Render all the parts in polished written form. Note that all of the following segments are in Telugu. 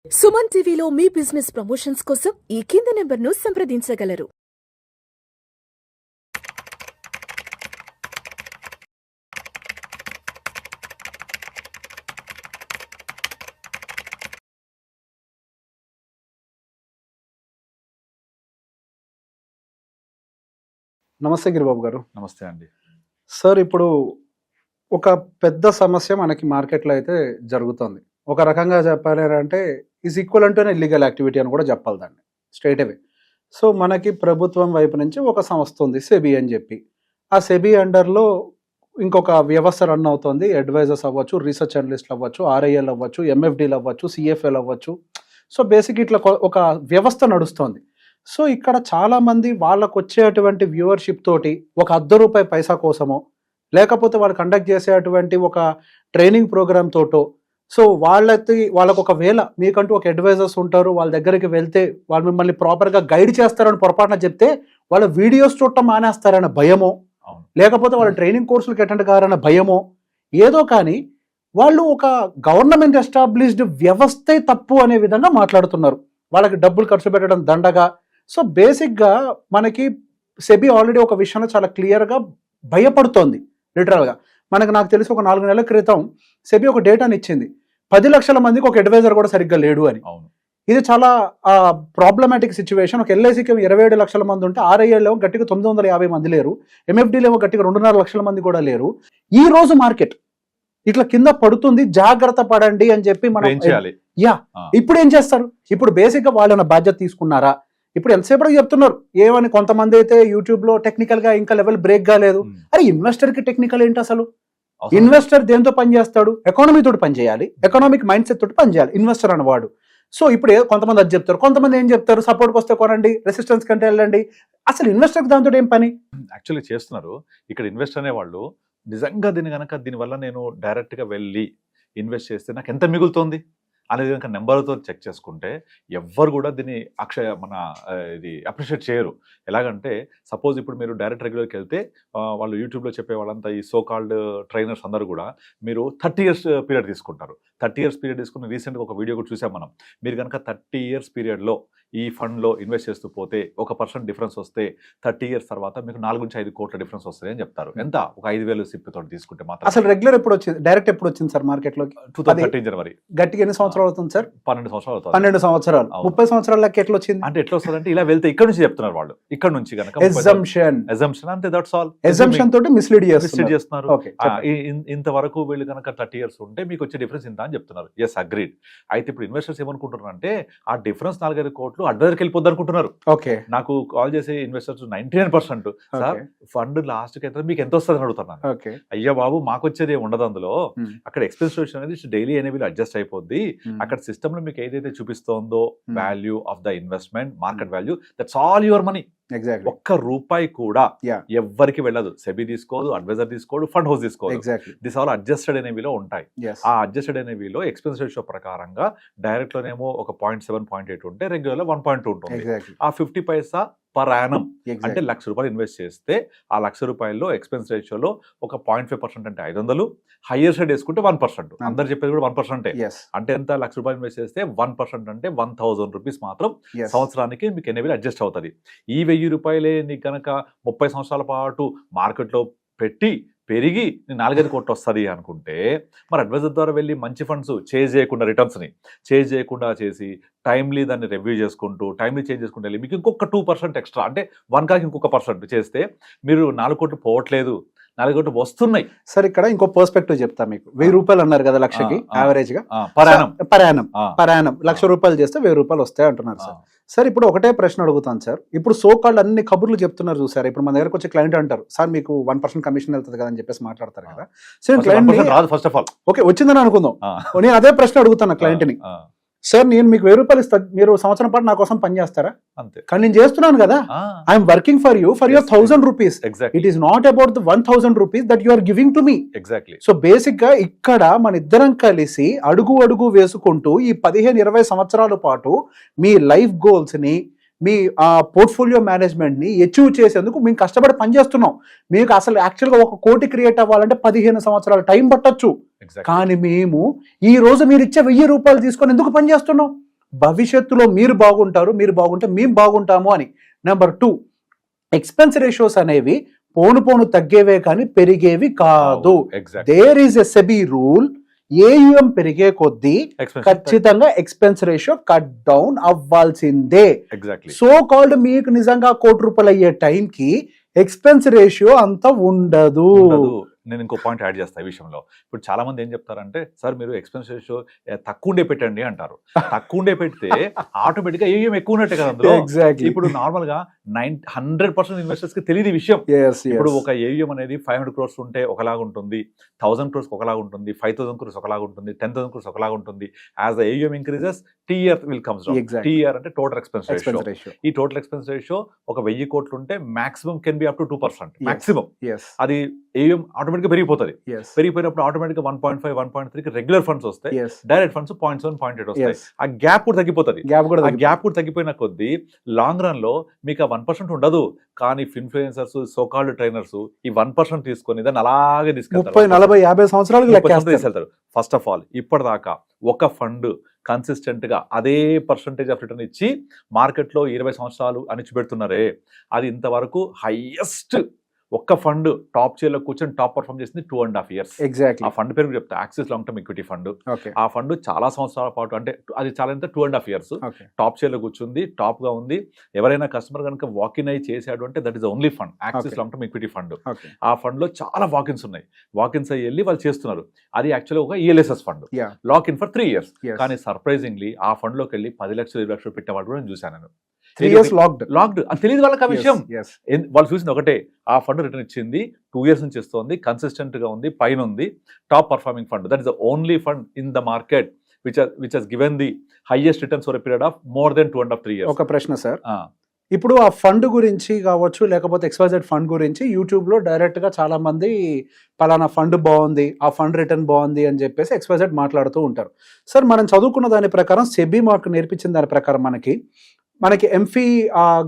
సుమన్ టీవీలో మీ బిజినెస్ ప్రమోషన్స్ కోసం ఈ కింది నెంబర్ను సంప్రదించగలరు. నమస్తే గిరిబాబు గారు. నమస్తే అండి. సార్, ఇప్పుడు ఒక పెద్ద సమస్య మనకి మార్కెట్లో అయితే జరుగుతుంది. ఒక రకంగా చెప్పాలి అంటే is equal to illegal activity అని కూడా చెప్పాలి దాన్ని స్ట్రైట్ అవే. సో మనకి ప్రభుత్వం వైపు నుంచి ఒక సంస్థ ఉంది సెబీ అని చెప్పి. ఆ సెబీ అండర్లో ఇంకొక వ్యవస్థ రన్ అవుతుంది. అడ్వైజర్స్ అవ్వచ్చు, రీసెర్చ్ అనలిస్ట్లు అవ్వచ్చు, ఆర్ఐఎల్ అవ్వచ్చు, ఎంఎఫ్డీలు అవ్వచ్చు, సిఎఫ్ఎల్ అవ్వచ్చు. సో బేసిక్ ఇట్లా ఒక వ్యవస్థ నడుస్తుంది. సో ఇక్కడ చాలామంది వాళ్ళకు వచ్చేటువంటి వ్యూవర్షిప్ తోటి ఒక ₹1 పైసా కోసమో, లేకపోతే వాళ్ళు కండక్ట్ చేసేటువంటి ఒక ట్రైనింగ్ ప్రోగ్రామ్ తోటో, సో వాళ్ళకు ఒకవేళ మీకంటూ ఒక అడ్వైజర్స్ ఉంటారు, వాళ్ళ దగ్గరికి వెళ్తే వాళ్ళు మిమ్మల్ని ప్రాపర్గా గైడ్ చేస్తారని పొరపాటున చెప్తే వాళ్ళ వీడియోస్ చూడటం మానేస్తారన్న భయమో, లేకపోతే వాళ్ళ ట్రైనింగ్ కోర్సులకు అటెండ్ కారన్న భయమో, ఏదో కానీ వాళ్ళు ఒక గవర్నమెంట్ ఎస్టాబ్లిష్డ్ వ్యవస్థే తప్పు అనే విధంగా మాట్లాడుతున్నారు. వాళ్ళకి డబ్బులు ఖర్చు పెట్టడం దండగా. సో బేసిక్గా మనకి సెబీ ఆల్రెడీ ఒక విషయంలో చాలా క్లియర్గా భయపడుతోంది. లిటరల్గా నాకు తెలిసి ఒక 4 నెలల క్రితం సెబీ ఒక డేటాని ఇచ్చింది. 10 లక్షల మందికి ఒక అడ్వైజర్ కూడా సరిగ్గా లేడు అని. ఇది చాలా ప్రాబ్లమాటిక్ సిచ్యువేషన్. ఒక ఎల్ఐసికి 27 లక్షల మంది ఉంటే ఆర్ఐఎల్లో గట్టిగా 950 మంది లేరు, ఎంఎఫ్డీలో గట్టిగా 2.5 లక్షల మంది కూడా లేరు. ఈ రోజు మార్కెట్ ఇట్లా కింద పడుతుంది, జాగ్రత్త పడండి అని చెప్పి మనం ఇప్పుడు ఏం చేస్తారు? ఇప్పుడు బేసిక్గా వాళ్ళ బాధ్యత తీసుకున్నారా? ఇప్పుడు ఎంతసేపటికి చెప్తున్నారు ఏమని, కొంతమంది అయితే యూట్యూబ్ లో టెక్నికల్ గా ఇంకా లెవెల్ బ్రేక్ కాలేదు. అరే ఇన్వెస్టర్ కి టెక్నికల్ ఏంటి అసలు? ఇన్వెస్టర్ దేంతో పని చేస్తాడు? ఎకానమీ తోటి పని చేయాలి, ఎకనామిక్ మైండ్ సెట్ తోటి పని చేయాలి ఇన్వెస్టర్ అనేవాడు. సో ఇప్పుడు కొంతమంది అది చెప్తారు, కొంతమంది ఏం చెప్తారు, సపోర్ట్కి వస్తే కొనండి, రెసిస్టెన్స్ కంటే వెళ్ళండి. అసలు ఇన్వెస్టర్ దాంతో ఏం పని? యాక్చువల్లీ చేస్తున్నారు ఇక్కడ ఇన్వెస్ట్ అనే వాళ్ళు. నిజంగా దీనివల్ల నేను డైరెక్ట్ గా వెళ్ళి ఇన్వెస్ట్ చేస్తే నాకు ఎంత మిగులుతోంది అనేది కనుక నెంబర్తో చెక్ చేసుకుంటే ఎవ్వరు కూడా దీన్ని ఇది అప్రిషియేట్ చేయరు. ఎలాగంటే సపోజ్ ఇప్పుడు మీరు డైరెక్ట్ రెగ్యులర్కి వెళ్తే వాళ్ళు యూట్యూబ్లో చెప్పే వాళ్ళంతా ఈ సో కాల్డ్ ట్రైనర్స్ అందరూ కూడా మీరు 30 years పీరియడ్ తీసుకుంటారు. 30 years పీరియడ్ తీసుకుని రీసెంట్గా ఒక వీడియో కూడా చూసాం మనం. మీరు కనుక 30 years పీరియడ్లో ఈ ఫండ్లో ఇన్వెస్ట్ చేస్తూ పోతే 1% డిఫరెన్స్ వస్తే 30 years తర్వాత మీకు 4 నుంచి 5 కోట్ల డిఫరెన్స్ వస్తుంది అని చెప్తారు. ఎంత? ఒక 5,000 సిప్ తోటి తీసుకుంటే మాత్రం. అసలు రెగ్యులర్ ఎప్పుడు వచ్చింది, డైరెక్ట్ ఎప్పుడు వచ్చింది సార్ మార్కెట్లో? 2013 జనవరి. గట్టిగా ఎన్ని సంవత్సరాలు అవుతుంది సార్? 12 సంవత్సరాలు అవుతుంది. 12 సంవత్సరాలు. 30 సంవత్సరాల లెక్క ఎట్లా వచ్చింది అంటే? ఎట్లా వస్తుంది అంటే ఇలా వెళ్తే ఇక్కడ నుంచి చెప్తున్నారు వాళ్ళు. ఇక్కడ నుంచి కనుక ఎజంప్షన్ అంతే, దట్స్ ఆల్. ఎజంప్షన్ తోటి మిస్లీడ్ చేస్తున్నారు. ఇంతవరకు వీళ్ళు కనుక 30 years ఉంటే మీకు వచ్చే డిఫరెన్స్ ఇంత అని చెప్తున్నారు. Yes, agreed. అయితే ఇప్పుడు ఇన్వెస్టర్స్ ఏమనుకుంటున్నారు అంటే ఆ డిఫరెన్స్ 4-5 కోట్లు అడ్వైజర్కి వెళ్ళిపోద్ది అనుకుంటున్నారు. ఓకే, నాకు కాల్ చేసే ఇన్వెస్టర్స్ 99% సార్ ఫండ్ లాస్ట్ కి అయితే మీకు ఎంత వస్తుంది అడుగుతున్నాను. అయ్యా బాబు, మాకు వచ్చేది ఉండదు అందులో. అక్కడ ఎక్స్పెన్స్ రేషియో అనేది డైలీ అనేవి అడ్జస్ట్ అయిపోద్ది. అక్కడ సిస్టమ్ లో మీకు ఏదైతే చూపిస్తోందో value of the investment, market value, that's all your money. ₹1 కూడా ఎవ్వరికి వెళ్ళదు. సెబీ తీసుకోదు, అడ్వైజర్ తీసుకోడు, ఫండ్ హౌస్ తీసుకోదు. దిస్ ఆల్ అడ్జస్టెడ్ అనేవిలో ఉంటాయి. ఆ అడ్జస్టెడ్ అనేవిలో ఎక్స్పెన్స్ రేషియో ప్రకారంగా డైరెక్ట్ లోనేమో ఒక 0.7, 0.8 ఉంటే రెగ్యులర్ 1.2 ఉంటుంది. ఆ 50 పైసా పర్ యానం అంటే ₹1,00,000 ఇన్వెస్ట్ చేస్తే ఆ ₹1,00,000 ఎక్స్పెన్స్ రేషియోలో ఒక 0.5% అంటే 500, హయ్యర్ సైడ్ వేసుకుంటే 1%. అందరు చెప్పేది కూడా 1%. అంటే ఎంత? ₹1,00,000 ఇన్వెస్ట్ చేస్తే 1% అంటే ₹1,000 మాత్రం సంవత్సరానికి మీకు ఎనేబుల్ అడ్జస్ట్ అవుతుంది. ఈ ₹1,000 నీకు కనుక 30 సంవత్సరాల పాటు మార్కెట్లో పెట్టి పెరిగి 4-5 కోట్లు వస్తుంది అనుకుంటే మరి అడ్వైజర్ ద్వారా వెళ్ళి మంచి ఫండ్స్ చేంజ్ చేయకుండా, రిటర్న్స్ని చేంజ్ చేయకుండా చేసి టైమ్లీ దాన్ని రివ్యూ చేసుకుంటూ టైమ్లీ చేంజ్ చేసుకుంటూ వెళ్ళి మీకు ఇంకొక 2% ఎక్స్ట్రా అంటే 1 ఇంకొక % చేస్తే మీరు 4 కోట్లు పోవట్లేదు, 4 కోట్లు వస్తున్నాయి. సార్ ఇక్కడ ఇంకో పర్స్పెక్టివ్ చెప్తా మీకు. ₹1,000 అన్నారు కదా లక్షకి యావరేజ్ గా, పర్ యానం ₹1,00,000 చేస్తే ₹1,000 వస్తాయి అంటున్నారు సార్. సార్ ఇప్పుడు ఒకటే ప్రశ్న అడుగుతాను సార్. ఇప్పుడు సో కాల్డ్ అన్ని కబుర్లు చెప్తున్నారు చూసారు. ఇప్పుడు మన దగ్గరకు వచ్చే క్లయింట్ అంటారు, సార్ మీకు 1% కమిషన్ వెళ్తుంది కదా అని చెప్పేసి మాట్లాడతారు కదా. So client first of all okay వచ్చిందని అనుకుందాం. నేను అదే ప్రశ్న అడుగుతాను క్లయింట్ ని, సార్ నేను మీకు ₹1,000 ఇస్తా, మీరు సంవత్సరం పాటు నా కోసం పని చేస్తారా? అంతే. కానీ నేను చేస్తున్నాను కదా, I'm working for you for your ₹1,000. It is not about the ₹1,000 that you are giving to me. Exactly. So basic గా ఇక్కడ మన ఇద్దరం కలిసి అడుగు వేసుకుంటూ ఈ 15-20 సంవత్సరాల పాటు మీ లైఫ్ గోల్స్ ని, మీ పోర్ట్ఫోలియో మేనేజ్మెంట్ ని అచీవ్ చేసేందుకు మేము కష్టపడి పనిచేస్తున్నాం. మీకు అసలు యాక్చువల్గా 1 కోటి క్రియేట్ అవ్వాలంటే 15 సంవత్సరాల టైం పట్టొచ్చు. కానీ మేము ఈ రోజు మీరు ఇచ్చే ₹1,000 తీసుకొని ఎందుకు పనిచేస్తున్నాం? భవిష్యత్తులో మీరు బాగుంటారు, మీరు బాగుంటే మేము బాగుంటాము అని. నెంబర్ 2, ఎక్స్పెన్స్ రేషియోస్ అనేవి పోను తగ్గేవే కానీ పెరిగేవి కాదు. There is a SEBI rule, AUM పెరిగే కొద్దీ ఖచ్చితంగా ఎక్స్పెన్స్ రేషియో కట్ డౌన్ అవ్వాల్సిందే. సో కాల్డ్ మీకు నిజంగా ₹1,00,00,000 అయ్యే టైంకి ఎక్స్పెన్స్ రేషియో అంత ఉండదు. నేను ఇంకో పాయింట్ యాడ్ చేస్తాను ఈ విషయంలో. ఇప్పుడు చాలా మంది ఏం చెప్తారంటే, సార్ మీరు ఎక్స్పెన్స్ రేషియో తక్కువ ఉండే పెట్టండి అంటారు. తక్కువ ఉండే పెడితే ఆటోమేటిక్ గా ఏం ఎక్కువ ఉన్నట్టే కదా అందులో. ఇప్పుడు నార్మల్ గా 100% ఇన్వెస్టర్స్ కి తెలియదు విషయం. ఇప్పుడు ఒక ఏయుఎం అనేది 500 crores ఉంటే ఒకలాగా ఉంటుంది, 1000 crores ఒకలాగా ఉంటుంది, 5000 crores ఒకలాగా ఉంటుంది, 10,000 crores ఒకలాగా ఉంటుంది. As the AUM increases, TER will comes down. TER అంటే టోటల్ ఎక్స్పెన్స్ రేషియో. ఈ టోటల్ ఎక్స్పెన్స్ రేషియో ఒక 1000 కోట్లు ఉంటే maximum can be up to 2%. Maximum అది ఏయుఎం ఆటోమేటిక్ గా పెరిగిపోతుంది. పెరిగిపోయినప్పుడు ఆటోమేటిక్ గా 1.5, 1.3 రెగ్యులర్ ఫండ్స్ వస్తాయి, డైరెక్ట్ ఫండ్స్ 0.7, 0.8 వస్తాయి. ఆ గ్యాప్ కూడా తగ్గిపోతుంది. ఆ గ్యాప్ కూడా తగ్గిపోయిన కొద్దీ లాంగ్ రన్ లో మీకు 1% ఉండదు. కానీ ఇన్ఫ్లుయెన్సర్స్, సోకాల్డ్ ట్రైనర్స్ ఈ 1% తీసుకొని దాన్ని అలాగే తీసుకెళ్తారు. 30, 40, 50 సంవత్సరాలు తీసుకెళ్తారు. ఫస్ట్ ఆఫ్ ఆల్ ఇప్పటిదాకా ఒక ఫండ్ కన్సిస్టెంట్ గా అదే పర్సంటేజ్ ఆఫ్ రిటర్న్ ఇచ్చి మార్కెట్ లో 20 సంవత్సరాలు అణిచిపెడుతున్నారే, అది ఇంతవరకు హైయెస్ట్ ఒక్క ఫండ్ టాప్ చైర్ లో కూర్చొని టాప్ పర్ఫార్మ్ చేసింది 2.5 years. ఎగ్జాక్ట్లీ. ఆ ఫండ్ పేరు చెప్తా, axis long term equity fund. ఆ ఫండ్ చాలా సంవత్సరాల పాటు, అంటే అది చాలా ఎంత 2.5 years టాప్ చైర్ లో కూర్చుంది, టాప్ గా ఉంది. ఎవరైనా కస్టమర్ కనుక వాకిన్ అయ్యి చేశాడు అంటే that is only fund, axis long term equity fund. ఆ ఫండ్ లో చాలా వాకిన్స్ ఉన్నాయి. వాకిన్స్ అయ్యి వెళ్ళి వాళ్ళు చేస్తున్నారు. అది యాక్చువల్గా ఒక ELSS fund, lock in for 3 years. కానీ సర్ప్రైజింగ్లీ ఆ ఫండ్ లోకి వెళ్ళి 10 లక్షలు 20 లక్షలు పెట్టేవాడు కూడా నేను చూశాను. 3 years లాక్డ్. అది తెలియదు వాళ్ళకి ఆ విషయం. వాళ్ళు చూసింది ఒకటే, ఆ ఫండ్ రిటర్న్ ఇచ్చింది, 2 years నుంచి ఇస్తుంది, కన్సిస్టెంట్ గా ఉంది, పైన ఉంది, top performing fund. That is the only fund in the market which has given the highest returns for a period of more than 2.5, 3 years. ఒక ప్రశ్న సార్, ఇప్పుడు ఆ ఫండ్ గురించి కావచ్చు, లేకపోతే XYZ ఫండ్ గురించి యూట్యూబ్ లో డైరెక్ట్ గా చాలా మంది పలానా ఫండ్ బాగుంది, ఆ ఫండ్ రిటర్న్ బాగుంది అని చెప్పేసి XYZ మాట్లాడుతూ ఉంటారు. సార్ మనం చదువుకున్న దాని ప్రకారం, సెబీ మాకు నేర్పించిన దాని ప్రకారం మనకి ఎంఫీ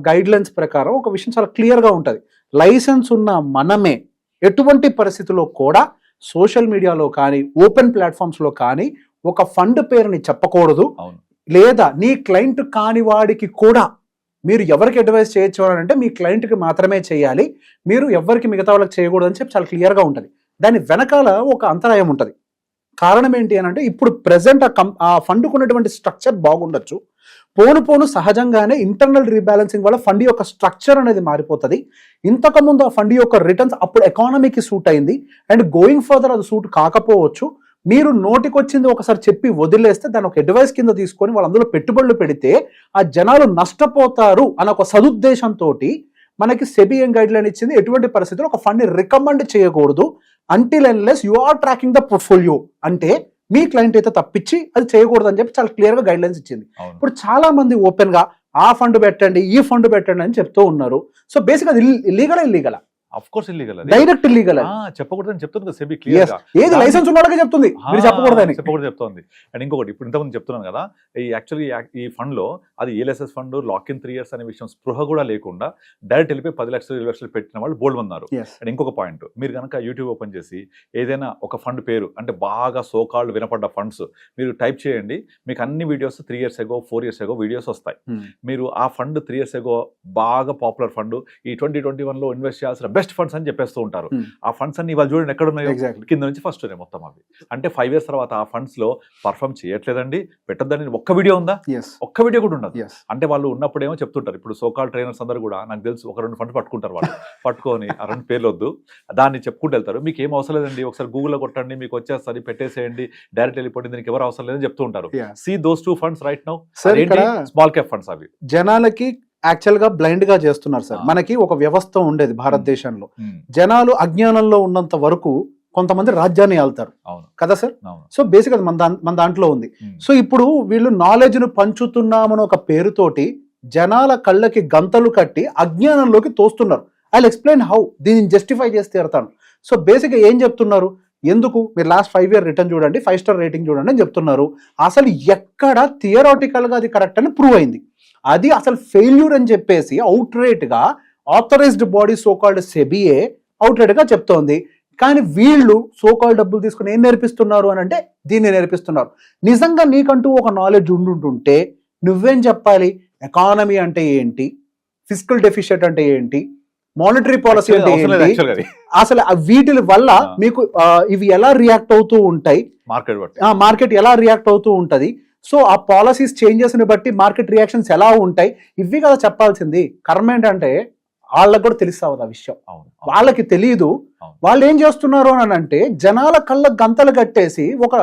గైడ్ లైన్స్ ప్రకారం ఒక విషయం చాలా క్లియర్గా ఉంటుంది. లైసెన్స్ ఉన్న మనమే ఎటువంటి పరిస్థితుల్లో కూడా సోషల్ మీడియాలో కానీ ఓపెన్ ప్లాట్ఫామ్స్లో కానీ ఒక ఫండ్ పేరుని చెప్పకూడదు. లేదా నీ క్లయింట్ కాని వాడికి కూడా మీరు ఎవరికి అడ్వైస్ చేయొచ్చు అని అంటే మీ క్లయింట్కి మాత్రమే చేయాలి, మీరు ఎవరికి మిగతా వాళ్ళకి చేయకూడదు అని చెప్పి చాలా క్లియర్గా ఉంటుంది. దాని వెనకాల ఒక అంతరాయం ఉంటుంది. కారణం ఏంటి అని అంటే, ఇప్పుడు ప్రెసెంట్ ఆ ఫండ్కు ఉన్నటువంటి స్ట్రక్చర్ బాగుండొచ్చు, పోను సహజంగానే ఇంటర్నల్ రీబ్యాలెన్సింగ్ వల్ల ఫండ్ యొక్క స్ట్రక్చర్ అనేది మారిపోతుంది. ఇంతకుముందు ఆ ఫండ్ యొక్క రిటర్న్స్ అప్పుడు ఎకానమీకి సూట్ అయింది, అండ్ గోయింగ్ ఫర్దర్ అది సూట్ కాకపోవచ్చు. మీరు నోటికొచ్చింది ఒకసారి చెప్పి వదిలేస్తే దాని ఒక అడ్వైస్ కింద తీసుకొని వాళ్ళు అందులో పెట్టుబడులు పెడితే ఆ జనాలు నష్టపోతారు అన్న ఒక సదుద్దేశంతో మనకి సెబీ ఏం గైడ్ లైన్ ఇచ్చింది, ఎటువంటి పరిస్థితుల్లో ఒక ఫండ్ ని రికమెండ్ చేయకూడదు until unless you are tracking the portfolio. అంటే మీ క్లయింట్ అయితే తప్పించి అది చేయకూడదు అని చెప్పి చాలా క్లియర్ గా గైడ్ లైన్స్ ఇచ్చింది. ఇప్పుడు చాలా మంది ఓపెన్ గా ఆ ఫండ్ పెట్టండి, ఈ ఫండ్ పెట్టండి అని చెప్తూ ఉన్నారు. సో బేసిక్ అది ఇల్లీగలా? Of course illegal, direct illegal. చెప్పకూడదని చెప్తుంది కదా సెబీ క్లియర్ గా. ఏది లైసెన్స్ ఉన్నవాళ్ళకే చెప్తుంది, మీరు చెప్పకూడదని చెప్తోంది. అండ్ ఇంకొకటి, ఇప్పుడు ఇంతకుముందు చెప్తున్నాను కదా, ఈ యాక్చువల్లీ ఈ ఫండ్ లో అది ELSS fund lock in 3 years అనే విషయం స్పృహ కూడా లేకుండా డైరెక్ట్ వెళ్ళిపోయి 10 లక్షలు 20 లక్షలు పెట్టిన వాళ్ళు బోల్డ్ ఉన్నారు. అండ్ ఇంకొక పాయింట్, మీరు కనుక యూట్యూబ్ ఓపెన్ చేసి ఏదైనా ఒక ఫండ్ పేరు, అంటే బాగా సోకాల్డ్ వినపడ్డ ఫండ్స్ మీరు టైప్ చేయండి, మీకు అన్ని videos 3 years ago 4 years ago videos వస్తాయి. మీరు ఆ ఫండ్ 3 years ago బాగా పాపులర్ ఫండ్, ఈ 2021 లో ఇన్వెస్ట్ చేయాల్సిన బెస్ట్ ఫండ్స్ అని చెప్పేస్తూ ఉంటారు. ఆ ఫండ్స్ అన్ని వాళ్ళు చూడండి ఎక్కడ ఉన్నాయో, కింద నుంచి ఫస్ట్ ఉన్నాయి మొత్తం అవి. అంటే 5 years తర్వాత ఆ ఫండ్స్ లో పర్ఫార్మ్ చేయట్లేదండి, పెట్టద్దని ఒక్క వీడియో ఉందా? ఒక్క వీడియో కూడా ఉండదు. అంటే వాళ్ళు ఉన్నప్పుడు ఏమో చెప్తుంటారు. ఇప్పుడు సోకాల్ ట్రైనర్స్ అందరూ కూడా నాకు తెలుసు 1-2 ఫండ్స్ పట్టుకుంటారు వాళ్ళు, పట్టుకొని ఆ 2 పేర్లు వద్దు దాన్ని చెప్పుకుంటూ వెళ్తారు. మీకు ఏం అవసరం లేదండి, ఒకసారి గూగుల్లో కొట్టండి మీకు వచ్చేస్తుంది, పెట్టేసేయండి, డైరెక్ట్ వెళ్ళిపోయింది, దీనికి ఎవరు అవసరం లేదని చెప్తూ ఉంటారు. See those 2 funds right now, small cap funds. అవి జనాలకి యాక్చువల్ గా బ్లైండ్ గా చేస్తున్నారు సార్. మనకి ఒక వ్యవస్థ ఉండేది భారతదేశంలో, జనాలు అజ్ఞానంలో ఉన్నంత వరకు కొంతమంది రాజ్యాన్ని ఆళ్తారు కదా సార్. సో బేసిక్ అది మన దాంట్లో ఉంది. సో ఇప్పుడు వీళ్ళు నాలెడ్జ్ ను పంచుతున్నామని ఒక పేరుతోటి జనాల కళ్ళకి గంతలు కట్టి అజ్ఞానంలోకి తోస్తున్నారు. ఐ ఎక్స్ప్లెయిన్ హౌ, దీన్ని జస్టిఫై చేసి తీరుతాను. సో బేసిక్ గా ఏం చెప్తున్నారు, ఎందుకు మీరు లాస్ట్ 5 year రిటర్న్ చూడండి, 5 star రేటింగ్ చూడండి అని చెప్తున్నారు. అసలు ఎక్కడ థియరాటికల్ గా అది కరెక్ట్ అని ప్రూవ్ అయింది. అది అసలు ఫెయిల్యూర్ అని చెప్పేసి అవుట్ రేట్ గా ఆథరైజ్డ్ బాడీ సోకాల్డ్ సెబీఏ అవుట్ రేట్ గా చెప్తోంది. కానీ వీళ్ళు సోకాల్డ్ డబ్బులు తీసుకుని ఏం నేర్పిస్తున్నారు అని అంటే దీన్ని నేర్పిస్తున్నారు. నిజంగా నీకంటూ ఒక నాలెడ్జ్ ఉండుంటుంటే నువ్వేం చెప్పాలి? ఎకానమీ అంటే ఏంటి, ఫిజికల్ డెఫిషియట్ అంటే ఏంటి, మానిటరీ పాలసీ అంటే ఏంటి, అసలు వీటి వల్ల మీకు ఇవి ఎలా రియాక్ట్ అవుతూ ఉంటాయి, మార్కెట్ ఎలా రియాక్ట్ అవుతూ ఉంటది, సో ఆ పాలసీస్ చేంజెస్ ని బట్టి మార్కెట్ రియాక్షన్స్ ఎలా ఉంటాయి, ఇవి కదా చెప్పాల్సింది. కర్మ ఏంటంటే వాళ్ళకు కూడా తెలుస్తావు ఆ విషయం, వాళ్ళకి తెలియదు. వాళ్ళు ఏం చేస్తున్నారు అని అంటే జనాల కళ్ళ గంతలు కట్టేసి ఒక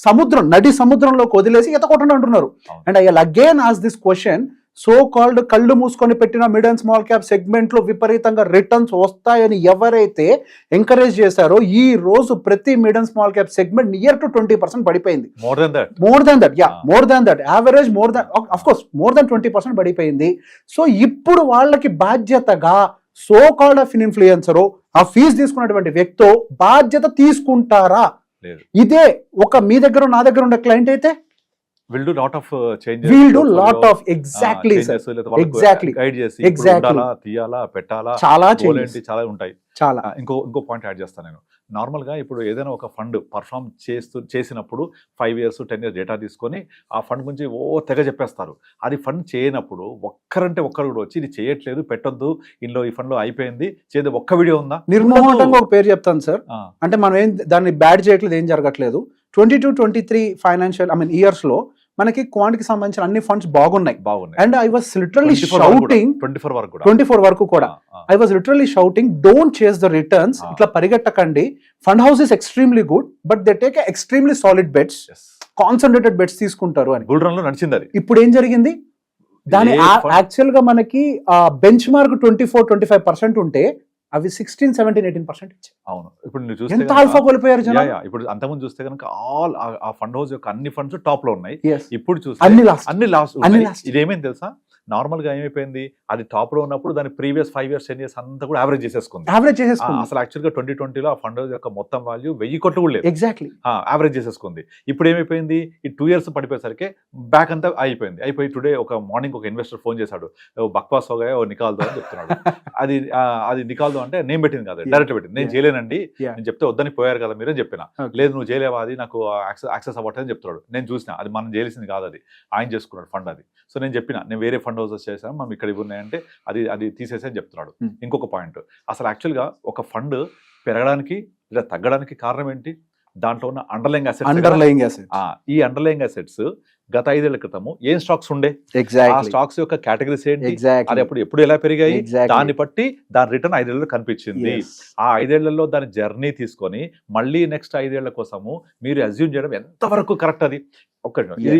సముద్రం, నడి సముద్రంలోకి వదిలేసి ఈత కొట్టండి అంటున్నారు. And I again ask this question, so called కళ్ళు మూసుకొని పెట్టిన mid and small cap segment లో విపరీతంగా రిటర్న్స్ వస్తాయని ఎవరైతే ఎంకరేజ్ చేశారో, ఈ రోజు ప్రతి mid and small cap segment near to 20% పడిపోయింది. More than that average more than 20% పడిపోయింది. సో ఇప్పుడు వాళ్ళకి బాధ్యతగా సో కాల్డ్ ఆఫ్ ఇన్ఫ్లుయెన్సరో, ఆ ఫీజు తీసుకున్నటువంటి వ్యక్తో బాధ్యత తీసుకుంటారా? ఇదే ఒక మీ దగ్గర నా దగ్గర ఉండే క్లయింట్ అయితే will do lot of changes, exactly guide చేసి ఉండాలా, తీయాలా, పెట్టాలా, చాలా ఉంటాయి. చాలా ఇంకో పాయింట్ యాడ్ చేస్తాను నేను. నార్మల్ గా ఇప్పుడు ఏదైనా ఒక ఫండ్ పర్ఫామ్ చేసినప్పుడు 5 years 10 years డేటా తీసుకొని ఆ ఫండ్ గురించి తెగ చెప్పేస్తారు. అది ఫండ్ చేయనప్పుడు ఒక్కరు కూడా వచ్చి ఇది చేయట్లేదు, పెట్టొద్దు, ఇందులో ఈ ఫండ్ లో అయిపోయింది, చేదే ఒక్క వీడియో ఉందా? నిర్మోహంగా ఒక పేరు చెప్తాను సార్, అంటే మనం ఏం దాన్ని బ్యాడ్ చేయట్లేదు, ఏం జరగట్లేదు. 22-23 ఫైనాన్షియల్ ఇయర్స్ లో మనకి క్వాంట్కి సంబంధించిన అన్ని ఫండ్స్ బాగున్నాయి. And I was literally shouting 24 వరకు కూడా I was literally shouting, don't chase the returns, ఇట్లా పరిగెట్టకండి. Fund house is extremely good, but they take extremely solid bets, concentrated bets తీసుకుంటారు అని. బుల్ రన్ లో నడిచింది అది. ఇప్పుడు ఏం జరిగింది? దాని యాక్చువల్ గా మనకి బెంచ్ మార్క్ 24-25% ఉంటే అవి 16-17-18% ఇచ్చాయి. అవును, ఇప్పుడు నువ్వు చూస్తే ఎంత ఆల్ఫా కోల్పోయారు జనాలు. ఇప్పుడు అంతకుముందు చూస్తే కనుక ఆ ఫండ్ హౌస్ యొక్క అన్ని ఫండ్స్ టాప్ లో ఉన్నాయి. ఇప్పుడు చూస్తే అన్ని లాస్ట్. ఇదేమైంది తెలుసా? నార్మల్ గా ఏమైపోయింది, అది టాప్ లో ఉన్నప్పుడు దాని ప్రీవియస్ 5 years 10 years అంతా కూడా యావరేజ్ చేసేసుకుంది. అసలు యాక్చువల్ గా 2020లో ఆ ఫండ్ యొక్క మొత్తం వాల్యూ 1000 కోట్లు కూడా లేదు. ఎగ్జాక్ట్లీ యావరేజ్ చేసేసుకుంది. ఇప్పుడు ఏమైపోయింది, ఈ 2 years పడిపోయేసరికి బ్యాక్ అంతా అయిపోయి టుడే ఒక మార్నింగ్ ఒక ఇన్వెస్టర్ ఫోన్ చేశాడు, బక్వాస్ హోగా ఓ నికాల్దో అని చెప్తున్నాడు. అది నికాల్దో అంటే నేను పెట్టింది కాదు, డైరెక్ట్ పెట్టింది. నేను చేయలేనండి, నేను చెప్తే వద్దని పోయారు కదా మీరు అని చెప్పిన. లేదు నువ్వు చేయలేవా, అది నాకు యాక్సెస్ అవ్వట్లేదని చెప్తున్నాడు. నేను చూసిన అది మనం చేయాల్సింది కాదు, అది ఆయన చేసుకున్నాడు ఫండ్ అది. సో నేను చెప్పిన నేను వేరే ఫండ్ హౌసెస్ చేశాను, మనం ఇక్కడ ఇవి ఉన్నాయంటే అది తీసేసి అని చెప్తున్నాడు. ఇంకొక పాయింట్, అసలు యాక్చువల్గా ఒక ఫండ్ పెరగడానికి లేదా తగ్గడానికి కారణం ఏంటి? దాంట్లో ఉన్న అండర్లైంగ్ అసెట్స్. ఈ అండర్లైంగ్ అసెట్స్ గత 5 ఏళ్ల క్రితము ఏం స్టాక్స్ ఉండే, ఆ స్టాక్స్ యొక్క కేటగిరీస్ ఏంటి, అది ఎప్పుడు ఎలా పెరిగాయి, దాన్ని బట్టి దాని రిటర్న్ 5 ఏళ్లలో కనిపించింది. ఆ 5 ఏళ్లలో దాని జర్నీ తీసుకొని మళ్ళీ నెక్స్ట్ 5 ఏళ్ల కోసము మీరు అజ్యూమ్ చేయడం ఎంతవరకు కరెక్ట్? అది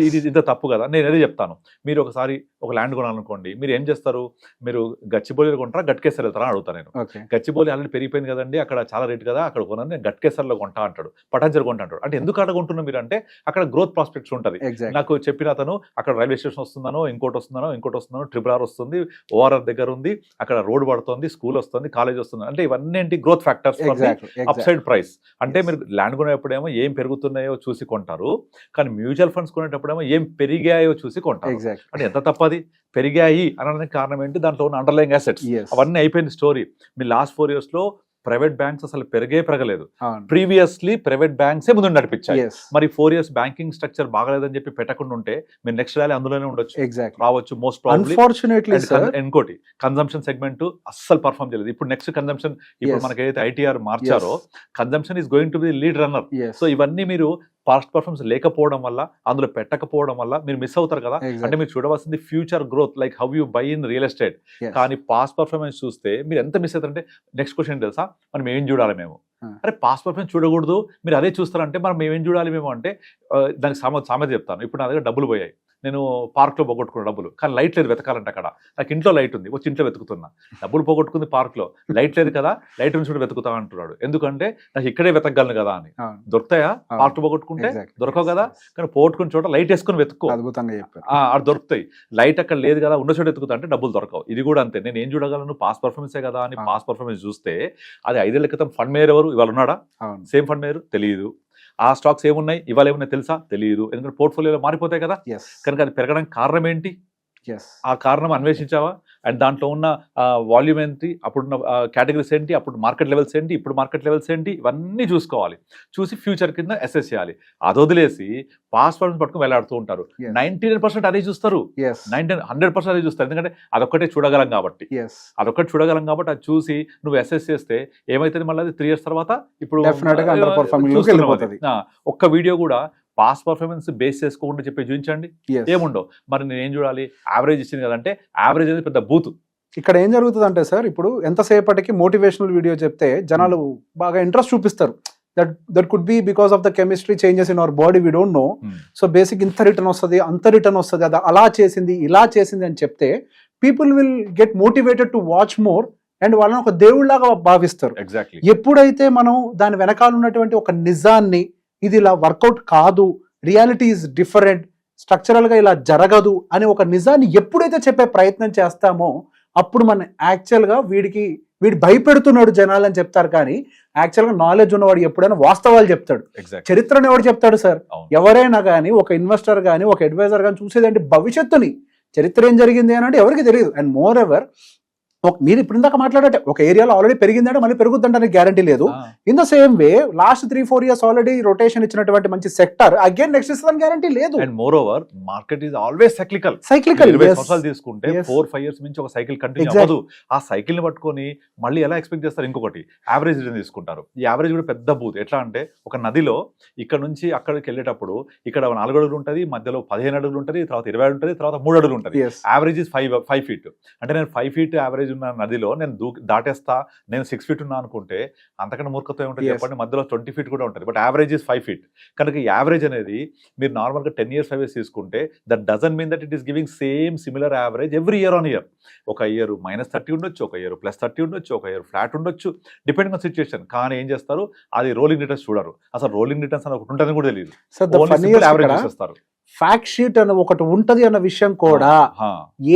ఇది ఇంత తప్పు కదా. నేను అదే చెప్తాను, మీరు ఒకసారి ఒక ల్యాండ్ కొనాలనుకోండి, మీరు ఏం చేస్తారు, మీరు గచ్చిబౌలిలో కొంటారా గట్కేసర్ వెళ్తారా అని అడుగుతాను నేను. గచ్చిబౌలి ఆల్రెడీ పెరిగిపోయింది కదండి, అక్కడ చాలా రేట్ కదా, అక్కడ కొన్నాను, నేను గట్కేసర్లో కొంటా అంటాడు, పటాంజలి కొంటా అంటాడు. అంటే ఎందుకు అక్కడ కొంటున్నాం మీరు అంటే అక్కడ గ్రోత్ ప్రాస్పెక్ట్స్ ఉంటుంది. నాకు చెప్పిన అతను అక్కడ రైల్వే స్టేషన్ వస్తుందనో ఇంకోటి వస్తుందనో RRR వస్తుంది, ORR దగ్గర ఉంది, అక్కడ రోడ్ పడుతుంది, స్కూల్ వస్తుంది, కాలేజ్ వస్తుంది, అంటే ఇవన్నీ ఏంటి growth factors, up side price. అంటే మీరు ల్యాండ్ కొనేటప్పుడేమో ఏం పెరుగుతున్నాయో చూసి కొంటారు, కానీ మ్యూచువల్ ఫండ్స్ కొనేటప్పుడేమో ఏం పెరిగాయో చూసి కొంటారు. అంటే ఎంత తప్పది? పెరిగాయి అనడానికి కారణం ఏంటి? దాంట్లో ఉన్న అండర్లైంగ్ అసెట్స్ అవన్నీ అయిపోయింది స్టోరీ. మీ లాస్ట్ 4 years లో ప్రైవేట్ బ్యాంక్స్ అసలు పెరగలేదు. ప్రీవియస్లీ ప్రైవేట్ బ్యాంక్సే ముందు నడిపించాయి. మరి 4 years బ్యాంకింగ్ స్ట్రక్చర్ బాగలేదని చెప్పి పెట్టకుండా ఉంటే మీరు నెక్స్ట్ ర్యాలీ అందులోనే ఉండొచ్చు, రావచ్చు మోస్ట్ ప్రాబబ్లీ. ఇంకోటి కన్జంప్షన్ సెగ్మెంట్ అస్సలు పర్ఫార్మ్ చేయలేదు. ఇప్పుడు నెక్స్ట్ కన్జంప్షన్, ఇప్పుడు మనకి ఏదైతే ITR మార్చారో consumption is going to be lead runner. So ఇవన్నీ మీరు పాస్ట్ పర్ఫార్మెన్స్ లేకపోవడం వల్ల, అందులో పెట్టకపోవడం వల్ల మీరు మిస్ అవుతారు కదా. అంటే మీరు చూడవలసింది future growth, like how you buy in real estate. కానీ పాస్ట్ పర్ఫార్మెన్స్ చూస్తే మీరు ఎంత మిస్ అవుతారంటే నెక్స్ట్ క్వశ్చన్ తెలుసా, మనం ఏం చూడాలి మేము? అరే పాస్ట్ పర్ఫార్మెన్స్ చూడకూడదు, మీరు అదే చూస్తారంటే మనం ఏం చూడాలి మేము అంటే దానికి సామెత చెప్తాను. ఇప్పుడు నా దగ్గర డబ్బులు పోయాయి, నేను పార్క్లో పోగొట్టుకున్న డబ్బులు, కానీ లైట్ లేదు వెతకాలంటే అక్కడ, నాకు ఇంట్లో లైట్ ఉంది, వచ్చి ఇంట్లో వెతుకుతున్నా, డబ్బులు పోగొట్టుకుంది పార్క్లో, లైట్ లేదు కదా, లైట్ నుంచి కూడా వెతుకుతా అంటున్నాడు. ఎందుకంటే నాకు ఇక్కడే వెతకగలను కదా అని. దొరుకుతాయా? పార్క్ పోగొట్టుకుంటే దొరకవు కదా, కానీ పోగొట్టుకున్న చోట లైట్ వేసుకుని వెతుక్కో, అది దొరుకుతాయి. లైట్ అక్కడ లేదు కదా, ఉన్న చోట వెతుకుతా అంటే డబ్బులు దొరకవు. ఇది కూడా అంతే, నేను ఏం చూడగలను? పాస్ట్ పర్ఫార్మెన్సే కదా అని పాస్ట్ పర్ఫార్మెన్స్ చూస్తే అది 5 ఏళ్ల క్రితం ఫండ్ మేయర్ ఎవరు, ఇవాళ ఉన్నాడా? సేమ్ ఫండ్ మేయర్, తెలియదు. ఆ స్టాక్స్ ఏమున్నాయి, ఇవాళ ఏమున్నాయి తెలుసా? తెలియదు. ఎందుకంటే పోర్ట్ఫోలియోలో మారిపోతాయి కదా. కనుక అది పెరగడానికి కారణం ఏంటి? ఆ కారణం అన్వేషించావా? అండ్ దాంట్లో ఉన్న వాల్యూమ్ ఏంటి, అప్పుడున్న కేటగిరీస్ ఏంటి, అప్పుడు మార్కెట్ లెవెల్స్ ఏంటి, ఇప్పుడు మార్కెట్ లెవెల్స్ ఏంటి, ఇవన్నీ చూసుకోవాలి. చూసి ఫ్యూచర్ కింద అసెస్ చేయాలి. అది వదిలేసి పాస్ట్ పర్ఫార్మెన్స్ పట్టుకుని వెళ్ళాడుతూ ఉంటారు. 99% అదే చూస్తారు, 100% అదే చూస్తారు. ఎందుకంటే అదొక్కటే చూడగలం కాబట్టి, అది చూసి నువ్వు అసెస్ చేస్తే ఏమైతుంది, మళ్ళీ 3 years తర్వాత ఇప్పుడు ఒక్క వీడియో కూడా పాస్ట్ పర్ఫార్మెన్స్ బేస్ చేసుకోకుండా చెప్పి చూపించండి, ఏముండవు. మరి నేనేం చూడాలి, యావరేజ్ ఇచ్చింది కదంటే యావరేజ్ అనేది పెద్ద బూత్. ఇక్కడ ఏం జరుగుతుంది అంటే సార్, ఇప్పుడు ఎంతసేపటికి మోటివేషనల్ వీడియో చెప్తే జనాలు బాగా ఇంట్రెస్ట్ చూపిస్తారు. That could be because of the chemistry changes in our body, we don't know. So basic ఇంత రిటర్న్ వస్తుంది, అంత రిటర్న్ వస్తుంది, అది అలా చేసింది ఇలా చేసింది అని చెప్తే people will get motivated to watch more and వాళ్ళని ఒక దేవుళ్లాగా భావిస్తారు. ఎగ్జాక్ట్లీ. ఎప్పుడైతే మనం దాని వెనకాల ఉన్నటువంటి ఒక నిజాన్ని, ఇది ఇలా వర్కౌట్ కాదు, రియాలిటీ ఈజ్ డిఫరెంట్, స్ట్రక్చరల్ గా ఇలా జరగదు అని ఒక నిజాన్ని ఎప్పుడైతే చెప్పే ప్రయత్నం చేస్తామో అప్పుడు మనం యాక్చువల్గా వీడు భయపెడుతున్నాడు జనాలని చెప్తారు. కానీ యాక్చువల్గా నాలెడ్జ్ ఉన్నవాడు ఎప్పుడైనా వాస్తవాలు చెప్తాడు. చరిత్రను ఎవడు చెప్తాడు సార్? ఎవరైనా కానీ, ఒక ఇన్వెస్టర్ కానీ, ఒక అడ్వైజర్ కానీ చూసేదంటే భవిష్యత్తుని, చరిత్ర ఏం జరిగింది అని అంటే ఎవరికి తెలియదు. అండ్ మోర్ ఎవర్ మీరు ఇప్పుడు ఇందాక మాట్లాడటే ఒక ఏరియాలో ఆల్రెడీ పెరిగిందంటే మళ్ళీ పెరుగుతుంటే గ్యారంటీ లేదు. In the same way last 3-4 years already rotation ఇచ్చినటువంటి మంచి సెక్టర్ అగైన్ నెక్స్ట్ ఇస్తుందని గ్యారంటీ లేదు. And more over market is always cyclical. 20 సంవత్సరాలు తీసుకుంటే 4-5 years నుంచి ఒక సైకిల్ కంటిన్యూ అవ్వదు. ఆ సైకిల్ ని పట్టుకొని మళ్ళీ ఎలా ఎక్స్పెక్ట్ చేస్తారు? ఇంకొకటి యావరేజ్ రిటర్న్ తీసుకుంటారు. ఈ యావరేజ్ కూడా పెద్ద బూత్. ఎట్లా అంటే ఒక నదిలో ఇక్కడ నుంచి అక్కడికి వెళ్ళేటప్పుడు ఇక్కడ 4 అడుగులు ఉంటుంది, మధ్యలో 15 అడుగులు ఉంటుంది, తర్వాత 20 ఉంటుంది, తర్వాత 3 అడుగులు ఉంటుంది. Average is 5 feet. అంటే నేను 5 feet యావరేజ్ ఉన్న నదిలో నేను దాటేస్తా, నేను 6 feet ఉన్నా అనుకుంటే అంతకన్నా మూర్ఖత్వం ఉంటుంది చెప్పండి. మధ్యలో 20 feet కూడా ఉంటుంది, బట్ యావరేజ్ ఇస్ 5 feet. కనుక యావరేజ్ అనేది మీరు నార్మల్గా 10 years 5 years తీసుకుంటే that doesn't mean that it is giving same similar average every year on year. ఒక ఇయర్ -30 ఉండొచ్చు, ఒక ఇయర్ +30 ఉండొచ్చు, ఒక ఇయర్ ఫ్లాట్ ఉండొచ్చు, డిపెండింగ్ ఆన్ సిచ్యుయేషన్. కానీ ఏం చేస్తారు, అది రోలింగ్ రిటర్న్స్ చూడరు. అసలు రోలింగ్ రిటర్న్స్ అని ఒకటి ఉంటుందని కూడా తెలియదు. యావరేజ్ చేస్తారు. ఫ్యాక్ట్ షీట్ అని ఒకటి ఉంటది అన్న విషయం కూడా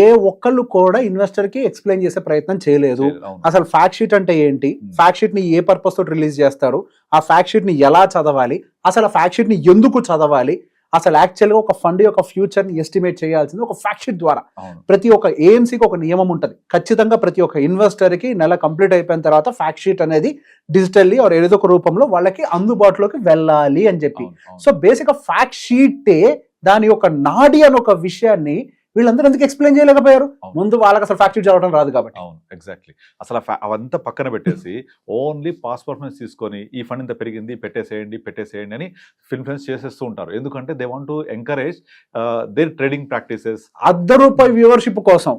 ఏ ఒక్కళ్ళు కూడా ఇన్వెస్టర్ కి ఎక్స్ప్లెయిన్ చేసే ప్రయత్నం చేయలేదు. అసలు ఫ్యాక్ట్ షీట్ అంటే ఏంటి, ఫ్యాక్ట్ షీట్ ని ఏ పర్పస్ తోటి రిలీజ్ చేస్తారు, ఆ ఫ్యాక్ట్ షీట్ ని ఎలా చదవాలి, అసలు ఆ ఫ్యాక్ట్ షీట్ ని ఎందుకు చదవాలి, అసలు యాక్చువల్ గా ఒక ఫండ్ యొక్క ఫ్యూచర్ ని ఎస్టిమేట్ చేయాల్సింది ఒక ఫ్యాక్ట్ షీట్ ద్వారా. ప్రతి ఒక్క ఏఎంసీకి ఒక నియమం ఉంటుంది. ఖచ్చితంగా ప్రతి ఒక్క ఇన్వెస్టర్ కి నెల కంప్లీట్ అయిపోయిన తర్వాత ఫ్యాక్ట్ షీట్ అనేది డిజిటల్లీ ఆర్ ఏదో ఒక రూపంలో వాళ్ళకి అందుబాటులోకి వెళ్ళాలి అని చెప్పి. సో బేసిక్ గా ఫ్యాక్ట్ షీటే దాని యొక్క నాడి అని ఒక విషయాన్ని వీళ్ళందరూ ఎందుకు ఎక్స్ప్లెయిన్ చేయలేకపోయారు? ముందు వాళ్ళకి అసలు ఫ్యాక్ట్ షీట్ చదవడం రాదు కాబట్టి. అవును, ఎగ్జాక్ట్లీ. అసలు అవంతా పక్కన పెట్టేసి ఓన్లీ పాస్ట్ పర్ఫార్మెన్స్ తీసుకొని ఈ ఫండ్ ఇంత పెరిగింది పెట్టేసేయండి అని ఇన్ఫ్లుయెన్స్ చేసేస్తూ ఉంటారు. ఎందుకంటే they want to encourage their trading practices. ₹1 viewership కోసం,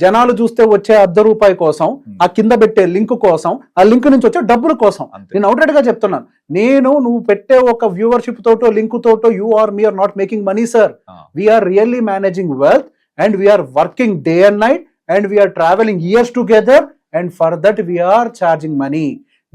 జనాలు చూస్తే వచ్చే ₹1 కోసం, ఆ కింద పెట్టే లింక్ కోసం, ఆ లింక్ నుంచి వచ్చే డబ్బుల కోసం. నేను అవుట్రైట్ గా చెప్తున్నాను, నువ్వు పెట్టే ఒక వ్యూవర్షిప్ తోటో లింక్ తోటో you are me are not making money sir. We're really managing wealth and we are working day and night and we are traveling years together and for that we are charging money.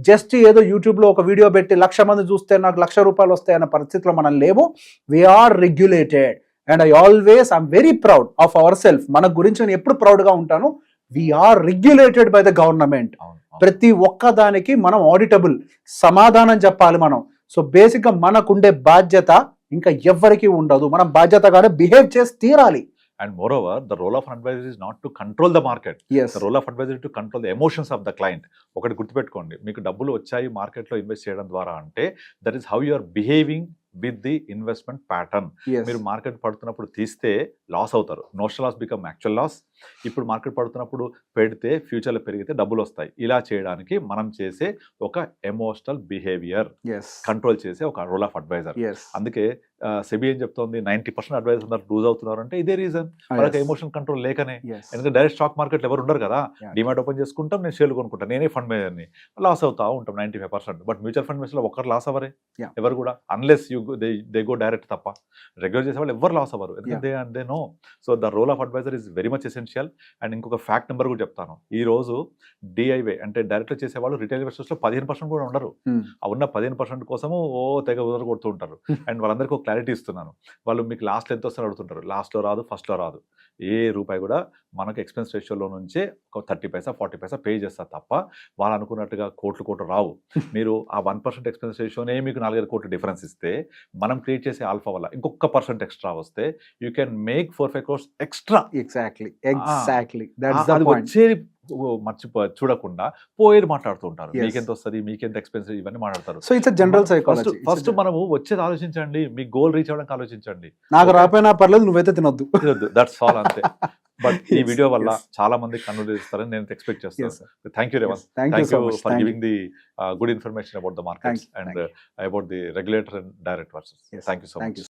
Just ఏదో యూట్యూబ్ లో ఒక వీడియో పెట్టి 1,00,000 మంది చూస్తే నాకు ₹1,00,000 వస్తాయి అన్న పరిస్థితిలో మనం లేవు. We're regulated and I'm very proud of our self. మన గురించి నేను ఎప్పుడు ప్రౌడ్ గా ఉంటాను. We're regulated by the government. ప్రతి ఒక్క దానికి మనం ఆడిటబుల్, సమాధానం చెప్పాలి మనం. సో బేసిక్ గా మనకుండే బాధ్యత ఇంకా ఎవ్వరికీ ఉండదు. మనం బాధ్యతగానే బిహేవ్ చేసి తీరాలి. And moreover, the role of an advisor is not to control the market. Yes. The role of advisor is to control the emotions of the client. ఒకటి గుర్తుపెట్టుకోండి, మీకు డబ్బులు వచ్చాయి మార్కెట్లో ఇన్వెస్ట్ చేయడం ద్వారా అంటే that is how you are behaving with the investment pattern. మీరు మార్కెట్ పడుతున్నప్పుడు తీస్తే లాస్ అవుతారు, notional loss become actual loss. ఇప్పుడు మార్కెట్ పడుతున్నప్పుడు పెడితే ఫ్యూచర్లో పెరిగితే డబ్బులు వస్తాయి. ఇలా చేయడానికి మనం చేసే ఒక ఎమోషనల్ బిహేవియర్ కంట్రోల్ చేసే ఒక రోల్ ఆఫ్ అడ్వైజర్. అందుకే సెబీ ఏం చెప్తోంది, 90% అడ్వైజర్ లూజ్ అవుతున్నారు అంటే ఇదే రీజన్, వాళ్ళకి ఎమోషన్ కంట్రోల్ లేకనే. ఎందుకంటే డైరెక్ట్ స్టాక్ మార్కెట్ ఎవరు ఉండరు కదా, డిమాట్ ఓపెన్ చేసుకుంటాం, నేను షేర్లు కొనుక్కుంటాను, నేనే ఫండ్ మేనేజర్ని, లాస్ అవుతా ఉంటాం 95%. బట్ మ్యూచువల్ ఫండ్ మేనేజర్లో ఒకరు లాస్ అవ్వరే ఎవరు కూడా, అన్లెస్ దే గో డైరెక్ట్ తప్ప. రెగ్యులర్ చేసే వాళ్ళు ఎవరు లాస్ అవ్వరు, ఎందుకంటే they know. So the role of adviser is very much essential. And ఇంకొక ఫ్యాక్ట్ నెంబర్ కూడా చెప్తాను, ఈ రోజు డిఐవై అంటే డైరెక్ట్ చేసే వాళ్ళు రిటైల్ ఇన్వెస్టర్స్ లో 15% కూడా ఉండరు. ఆ ఉన్న 15% కోసము తెగ ఉదర కొడుతూ ఉంటారు. అండ్ వాళ్ళందరికీ క్లారిటీ ఇస్తున్నాను, వాళ్ళు మీకు లాస్ట్ ఎంత వస్తారని అడుగుతుంటారు, లాస్ట్లో రాదు, ఫస్ట్లో రాదు. ఏ రూపాయి కూడా మనకు ఎక్స్పెన్స్ రేషియోలో నుంచే ఒక 30 పైసా 40 పైసా పే చేస్తారు తప్ప వాళ్ళు అనుకున్నట్టుగా కోట్లు రావు. మీరు ఆ 1% ఎక్స్పెన్స్ రేషియోనే మీకు 4-5 కోట్లు డిఫరెన్స్ ఇస్తే మనం క్రియేట్ చేసే ఆల్ఫా వల్ల ఇంకొక పర్సెంట్ ఎక్స్ట్రా వస్తే you can make 4-5 crores extra. Exactly that's the అది పాయింట్. వచ్చేది చూడకుండా పోయేది మాట్లాడుతూ ఉంటారు. Yes. మీకెంత వస్తుంది, మీకెంత ఎక్స్పెన్సివ్, ఇవన్నీ మాట్లాడతారు. So it's general psychology. First మనము వచ్చేది ఆలోచించండి, మీ గోల్ రీచ్ అవ్వడానికి ఆలోచించండి. నాకు రాపోయినా పర్లేదు, నువ్వైతే తినొద్దు. దట్స్ ఆల్ అంతే. బట్ ఈ Yes, వీడియో వల్ల yes. చాలా మంది కన్వర్ట్ చేస్తారని నేను ఎక్స్పెక్ట్ Yes, చేస్తాను. sir. Thank you Revanth. Thank you thank so you much. For Thank giving the good information about the markets Thank and about the regulator and direct versus. Yes. Thank you so Thank much. you.